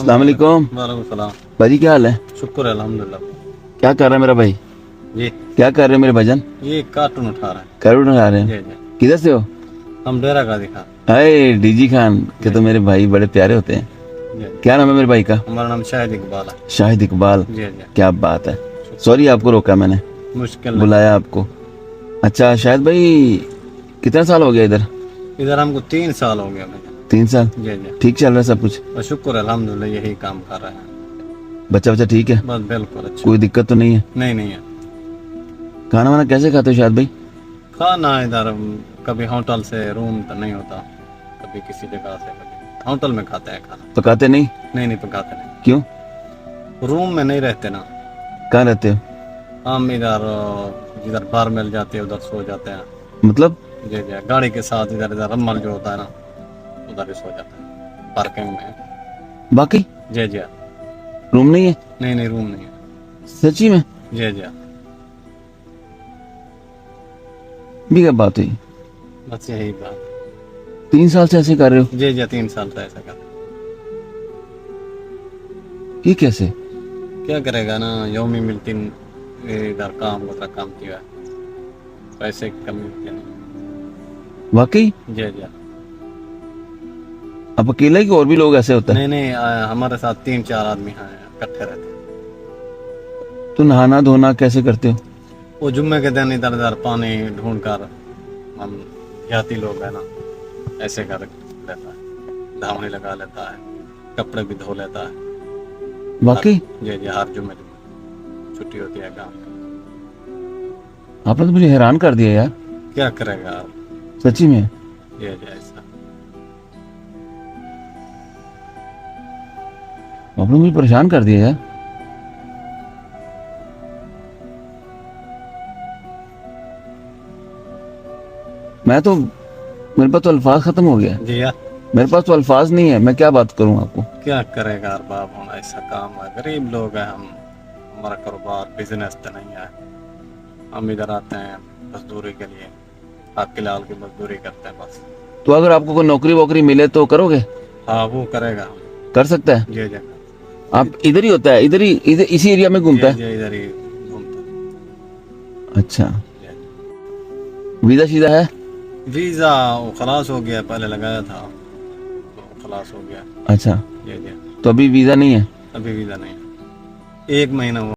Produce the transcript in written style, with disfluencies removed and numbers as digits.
अस्सलाम वालेकुम। वालेकुम सलाम। भाजी क्या हाल है? शुक्र है अल्हम्दुलिल्लाह। क्या कर रहा है मेरा भाई? जी क्या कर रहे हो मेरे भाईजान? ये कार्टून उठा रहा है। करोड़ उठा रहे जी हैं? जी किधर से हो? हम डेरा गाजी खान। हाय डीजी खान के जी तो मेरे भाई बड़े प्यारे होते हैं। जी जी। क्या नाम है मेरे भाई का? हमारा नाम शाहिद इकबाल है। शाहिद इकबाल। जी जी। क्या बात है। सॉरी आपको रोका मैंने, मुश्किल नहीं। बुलाया आपको। अच्छा शाहिद भाई, कितना साल हो गया इधर? इधर हमको 3 साल हो गया भैया। 3 साल। जी जी। ठीक चल रहा है सब कुछ? बस शुक्र है अल्हम्दुलिल्लाह, यही काम कर रहे हैं। बच्चा बच्चा ठीक है? बस बिल्कुल अच्छा। कोई दिक्कत तो नहीं है? नहीं नहीं है। खाना वाना कैसे खाते हो शाहिद भाई? खाना इधर कभी होटल से, रूम तो नहीं होता, कभी किसी जगह से, कभी होटल में खाते हैं खाना। पकाते नहीं? नहीं नहीं पकाते नहीं। क्यों? रूम में नहीं रहते ना। कहाँ रहते हो? हम इधर जिधर बार मिल जाते हैं उधर सो जाते हैं। मतलब? जी जी, गाड़ी के साथ इधर इधर रम्मल जो होता है ना, उधर ही सो जाता है पार्किंग में। बाकी जी जी। रूम नहीं है? नहीं नहीं रूम नहीं है। सच्ची में? जी जी। भी क्या बात हुई? बस यही बात। 3 साल से ऐसे कर रहे हो? जी जी, 3 साल से ऐसा कर। ये कैसे? क्या करेगा ना, योमी मिलती इधर काम होता, काम किया, पैसे की कमी होती है ना। वाकई? जी जी। अब अकेला ही कि और भी लोग ऐसे होता है? नहीं नहीं, हमारे साथ 3-4 आदमी हैं, इकट्ठे रहते हैं। तो नहाना धोना कैसे करते हो? वो जुम्मे के दिन इधर इधर पानी ढूंढ कर, हम देहाती लोग हैं ना, ऐसे कर लेता है, धावनी लगा लेता है, कपड़े भी धो लेता है। वाकई? जी जी, हर जुम्मे छुट्टी होती है काम की। आपने तो मुझे हैरान कर दिया यार। क्या करेगा आप। सच्ची में? जी जी ऐसा। आपने मुझे परेशान कर दिया यार। मैं तो, मेरे पास तो अल्फाज खत्म हो गया। जी यार, मेरे पास तो अल्फाज नहीं है, मैं क्या बात करूं आपको। क्या करेगा यार बाप, हम ऐसा काम है, गरीब लोग हैं हम, हमारा कारोबार बिजनेस तो नहीं है। हम इधर आते हैं मजदूरी के लिए, आपके लाल की मजदूरी करते हैं बस। तो अगर आपको कोई नौकरी वोकरी मिले तो करोगे? हाँ वो करेगा हम। कर सकता है? जी जी। आप इधर ही होता है, इधर ही, इधर इसी एरिया में घूमता जी है? जी, इधर ही घूमता अच्छा। है। वीजा शीजा है? वीज़ा वो खलास हो गया, पहले लगाया था तो खलास हो गया। अच्छा, जी जी। तो अभी वीजा नहीं है? अभी वीज़ा नहीं है, 1 महीना हुआ।